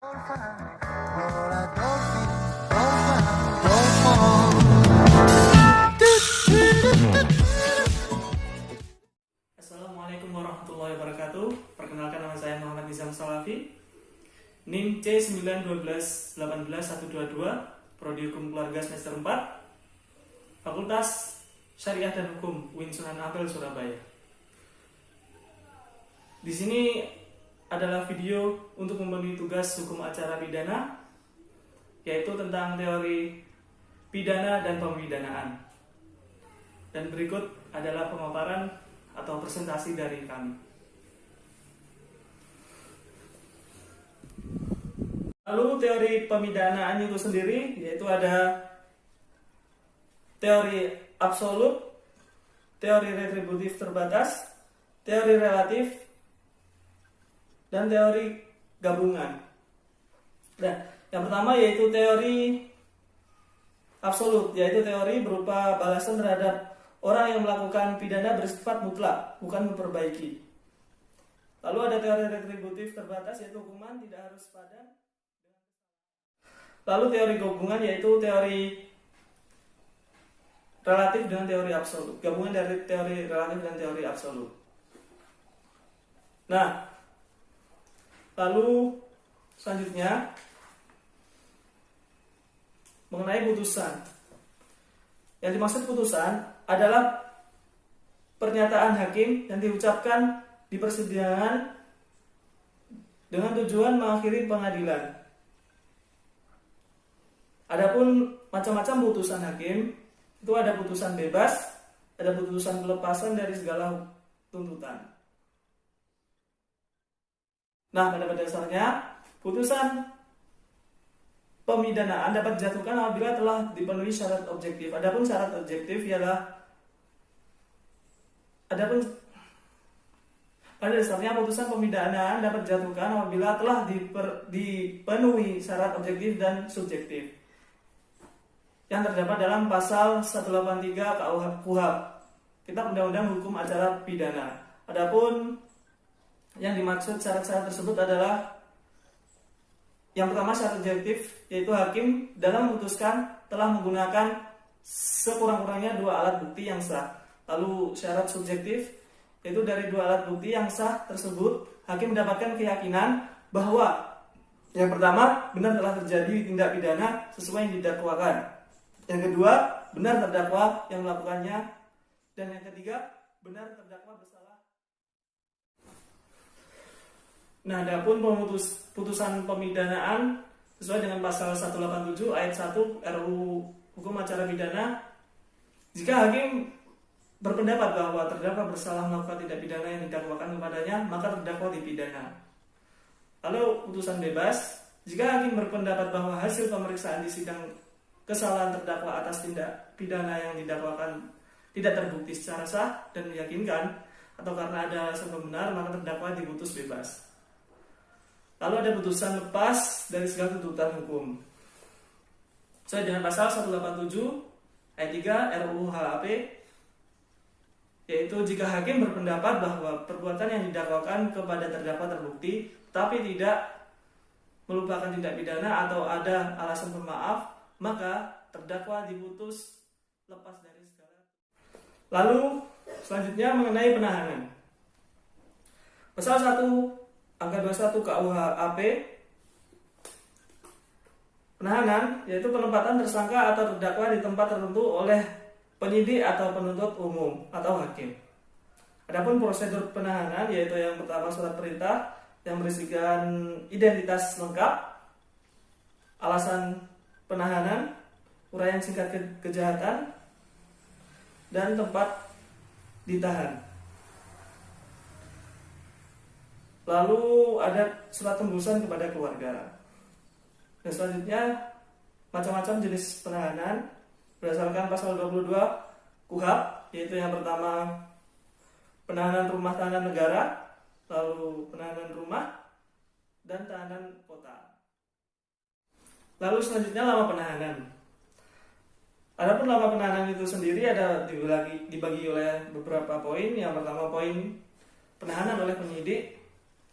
Assalamualaikum warahmatullahi wabarakatuh. Perkenalkan, nama saya Muhammad Nizam Salafi, NIM C912181122, Prodi Hukum Keluarga semester 4, Fakultas Syariah dan Hukum UIN Sunan Ampel, Surabaya. Di sini adalah video untuk memenuhi tugas hukum acara pidana, yaitu tentang teori pidana dan pemidanaan. Dan berikut adalah pemaparan atau presentasi dari kami. Lalu teori pemidanaan itu sendiri, yaitu ada teori absolut, teori retributif terbatas, teori relatif, dan teori gabungan. Nah, yang pertama yaitu teori absolut, yaitu teori berupa balasan terhadap orang yang melakukan pidana bersifat mutlak, bukan memperbaiki. Lalu ada teori retributif terbatas, yaitu hukuman tidak harus padan. Lalu teori gabungan yaitu teori relatif dengan teori absolut, gabungan dari teori relatif dan teori absolut. Nah, lalu selanjutnya mengenai putusan. Yang dimaksud putusan adalah pernyataan hakim yang diucapkan di persidangan dengan tujuan mengakhiri pengadilan. Adapun macam-macam putusan hakim, itu ada putusan bebas, ada putusan pelepasan dari segala tuntutan. Nah, pada dasarnya putusan pemidanaan dapat dijatuhkan apabila telah dipenuhi syarat objektif. Adapun syarat objektif pada dasarnya putusan pemidanaan dapat dijatuhkan apabila telah dipenuhi syarat objektif dan subjektif yang terdapat dalam pasal 183 KUHP, Kitab Undang-Undang Hukum Acara Pidana. Adapun yang dimaksud syarat-syarat tersebut adalah yang pertama syarat objektif, yaitu hakim dalam memutuskan telah menggunakan sekurang-kurangnya 2 alat bukti yang sah. Lalu syarat subjektif, yaitu dari 2 alat bukti yang sah tersebut hakim mendapatkan keyakinan bahwa yang pertama benar telah terjadi tindak pidana sesuai yang didakwakan, yang kedua benar terdakwa yang melakukannya, dan yang ketiga benar terdakwa bersalah. Nah, adapun putusan pemidanaan sesuai dengan pasal 187 ayat 1 RUU Hukum Acara Pidana, jika hakim berpendapat bahwa terdakwa bersalah melakukan tindak pidana yang didakwakan kepadanya, maka terdakwa dipidana. Lalu putusan bebas, jika hakim berpendapat bahwa hasil pemeriksaan di sidang kesalahan terdakwa atas tindak pidana yang didakwakan tidak terbukti secara sah dan meyakinkan, atau karena ada alasan pembenar, maka terdakwa diputus bebas. Lalu ada putusan lepas dari segala tuntutan hukum. Sesuai dengan pasal 187 ayat 3 RUU HAP, yaitu jika hakim berpendapat bahwa perbuatan yang didakwakan kepada terdakwa terbukti tapi tidak melupakan tindak pidana atau ada alasan pemaaf, maka terdakwa diputus lepas dari segala. Lalu selanjutnya mengenai penahanan. Pasal 1 Angka 21 KUHP, penahanan yaitu penempatan tersangka atau terdakwa di tempat tertentu oleh penyidik atau penuntut umum atau hakim. Adapun prosedur penahanan yaitu yang pertama surat perintah yang berisikan identitas lengkap, alasan penahanan, uraian singkat kejahatan, dan tempat ditahan. Lalu ada surat tembusan kepada keluarga. Dan selanjutnya macam-macam jenis penahanan berdasarkan pasal 22 KUHP, yaitu yang pertama penahanan rumah tahanan negara, lalu penahanan rumah, dan tahanan kota. Lalu selanjutnya lama penahanan. Adapun lama penahanan itu sendiri ada dibagi oleh beberapa poin. Yang pertama poin penahanan oleh penyidik,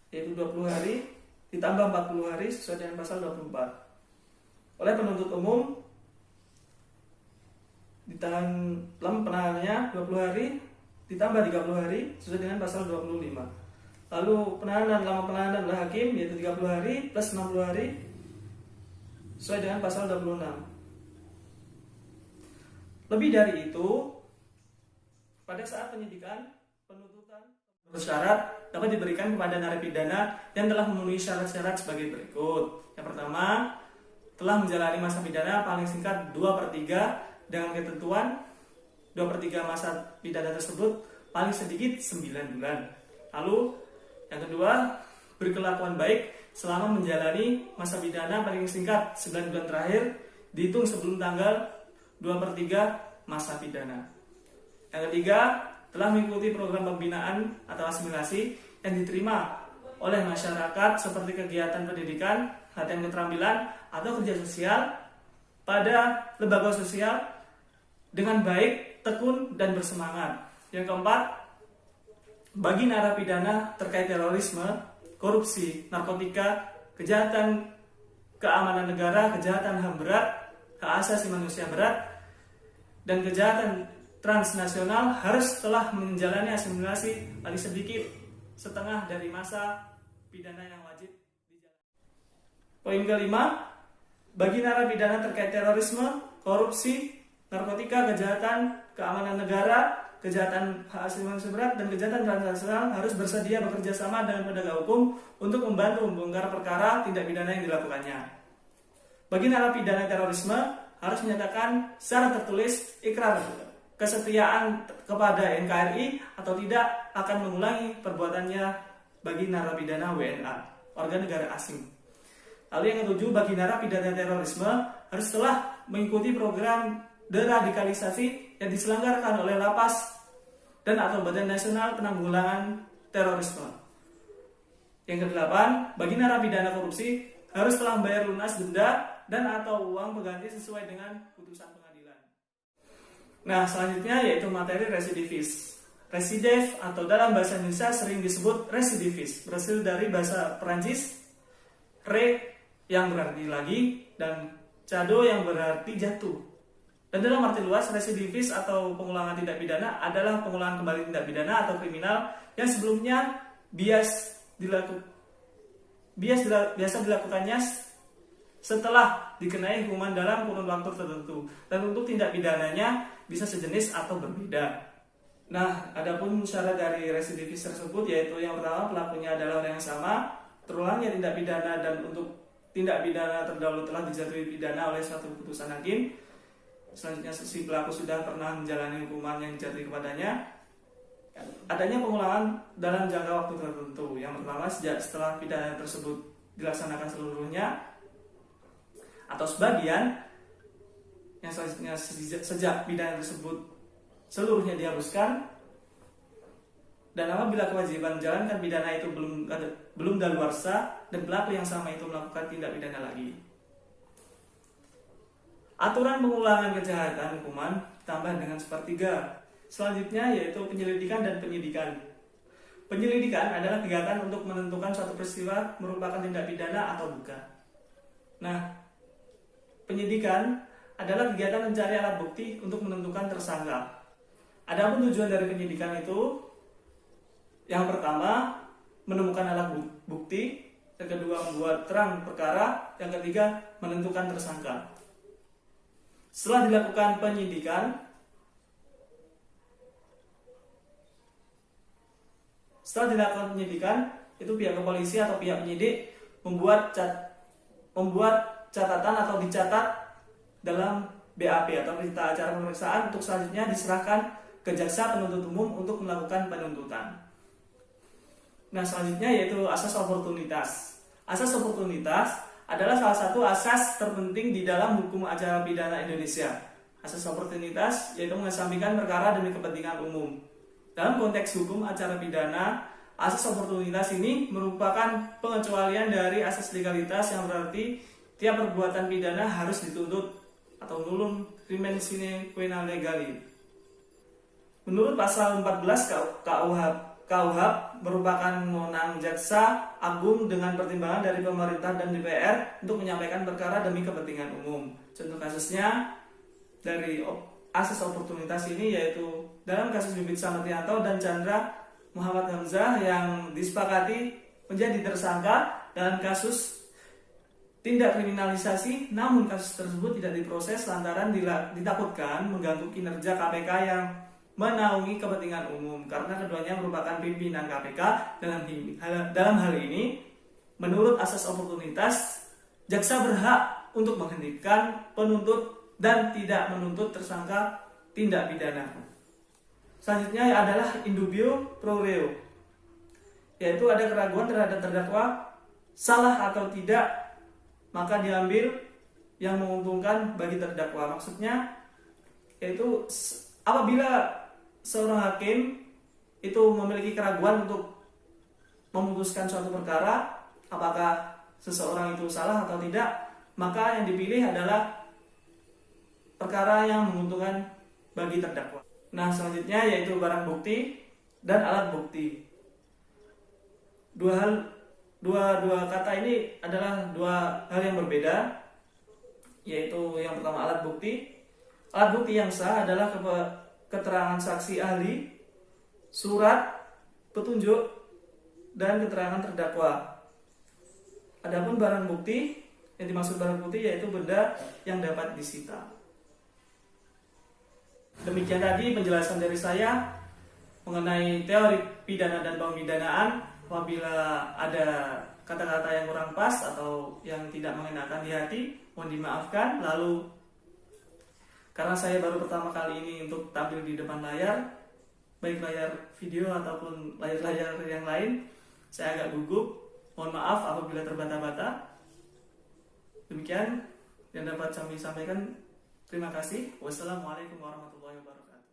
yaitu 20 hari. ditambah 40 hari sesuai dengan pasal 24. Oleh penuntut umum ditahan lama penahanannya 20 hari ditambah 30 hari sesuai dengan pasal 25. Lalu penahanan lama penahanan oleh hakim yaitu 30 hari plus 60 hari sesuai dengan pasal 26. Lebih dari itu, pada saat penyidikan, penuntutan bersyarat dapat diberikan kepada narapidana yang telah memenuhi syarat-syarat sebagai berikut. Yang pertama, telah menjalani masa pidana paling singkat 2/3 dengan ketentuan 2/3 masa pidana tersebut paling sedikit 9 bulan. Lalu yang kedua, berkelakuan baik selama menjalani masa pidana paling singkat 9 bulan terakhir dihitung sebelum tanggal 2/3 masa pidana. Yang ketiga, telah mengikuti program pembinaan atau asimilasi yang diterima oleh masyarakat seperti kegiatan pendidikan, latihan keterampilan, atau kerja sosial pada lembaga sosial dengan baik, tekun, dan bersemangat. Yang keempat, bagi narapidana terkait terorisme, korupsi, narkotika, kejahatan keamanan negara, kejahatan HAM berat, hak asasi manusia berat, dan kejahatan transnasional harus telah menjalani asimilasi paling sedikit setengah dari masa pidana yang wajib dijalani. Poin kelima, bagi narapidana terkait terorisme, korupsi, narkotika, kejahatan keamanan negara, kejahatan hak asasi manusia berat, dan kejahatan transnasional harus bersedia bekerja sama dengan penegak hukum untuk membantu membongkar perkara tindak pidana yang dilakukannya. Bagi narapidana terorisme harus menyatakan secara tertulis ikrar kesetiaan kepada NKRI atau tidak akan mengulangi perbuatannya bagi narapidana WNA, warga negara asing. Lalu yang ketujuh, bagi narapidana terorisme harus telah mengikuti program deradikalisasi yang diselenggarakan oleh Lapas dan atau Badan Nasional Penanggulangan Terorisme. Yang kedelapan, bagi narapidana korupsi harus telah membayar lunas denda dan atau uang pengganti sesuai dengan putusan pengadilan. Nah, selanjutnya yaitu materi residivis. Residif atau dalam bahasa Indonesia sering disebut residivis, berasal dari bahasa Perancis re yang berarti lagi dan cado yang berarti jatuh. Dan dalam arti luas, residivis atau pengulangan tindak pidana adalah pengulangan kembali tindak pidana atau kriminal yang sebelumnya biasa dilakukannya setelah dikenai hukuman dalam kurun waktu tertentu, dan untuk tindak pidananya bisa sejenis atau berbeda. Nah, adapun syarat dari residivis tersebut yaitu yang pertama, pelakunya adalah orang yang sama, terulangnya tindak pidana, dan untuk tindak pidana terdahulu telah dijatuhi pidana oleh suatu putusan hakim. Selanjutnya, si pelaku sudah pernah menjalani hukuman yang dijatuhi kepadanya. Adanya pengulangan dalam jangka waktu tertentu. Yang pertama, setelah pidana tersebut dilaksanakan seluruhnya atau sebagian. Yang selanjutnya, sejak pidana tersebut seluruhnya dihapuskan. Dan apabila kewajiban menjalankan pidana itu belum daluarsa dan pelaku yang sama itu melakukan tindak pidana lagi. Aturan pengulangan kejahatan hukuman ditambah dengan 1/3. Selanjutnya yaitu penyelidikan dan penyidikan. Penyelidikan adalah kegiatan untuk menentukan suatu peristiwa merupakan tindak pidana atau bukan. Nah, penyidikan adalah kegiatan mencari alat bukti untuk menentukan tersangka. Adapun tujuan dari penyidikan itu, yang pertama, menemukan alat bukti, yang kedua, membuat terang perkara, yang ketiga, menentukan tersangka. Setelah dilakukan penyidikan, itu pihak kepolisian atau pihak penyidik membuat catatan atau dicatat dalam BAP atau berita acara pemeriksaan untuk selanjutnya diserahkan ke jaksa penuntut umum untuk melakukan penuntutan. Nah, selanjutnya yaitu asas oportunitas. Asas oportunitas adalah salah satu asas terpenting di dalam hukum acara pidana Indonesia. Asas oportunitas yaitu mengesampingkan perkara demi kepentingan umum. Dalam konteks hukum acara pidana, asas oportunitas ini merupakan pengecualian dari asas legalitas yang berarti tiap perbuatan pidana harus dituntut atau nullum crimen sine qua legali. Menurut pasal 14 KUH KUHP merupakan wewenang Jaksa Agung dengan pertimbangan dari pemerintah dan DPR untuk menyampaikan perkara demi kepentingan umum. Contoh kasusnya dari asas oportunitas ini yaitu dalam kasus Bibit Samartianto dan Chandra Muhammad Hamzah yang disepakati menjadi tersangka dalam kasus tindak kriminalisasi, namun kasus tersebut tidak diproses lantaran ditakutkan mengganggu kinerja KPK yang menaungi kepentingan umum karena keduanya merupakan pimpinan KPK. Dalam hal ini, menurut asas oportunitas, jaksa berhak untuk menghentikan penuntut dan tidak menuntut tersangka tindak pidana. Selanjutnya adalah in dubio pro reo, yaitu ada keraguan terhadap terdakwa salah atau tidak, maka diambil yang menguntungkan bagi terdakwa. Maksudnya yaitu apabila seorang hakim itu memiliki keraguan untuk memutuskan suatu perkara, apakah seseorang itu salah atau tidak, maka yang dipilih adalah perkara yang menguntungkan bagi terdakwa. Nah, selanjutnya yaitu barang bukti dan alat bukti. Dua kata ini adalah dua hal yang berbeda, yaitu yang pertama alat bukti. Alat bukti yang sah adalah keterangan saksi ahli, surat petunjuk, dan keterangan terdakwa. Adapun barang bukti, yang dimaksud barang bukti yaitu benda yang dapat disita. Demikian tadi penjelasan dari saya mengenai teori pidana dan pemidanaan. Apabila ada kata-kata yang kurang pas atau yang tidak mengenakan di hati, mohon dimaafkan. Lalu karena saya baru pertama kali ini untuk tampil di depan layar, baik layar video ataupun layar-layar yang lain, saya agak gugup. Mohon maaf apabila terbata-bata. Demikian yang dapat kami sampaikan. Terima kasih. Wassalamualaikum warahmatullahi wabarakatuh.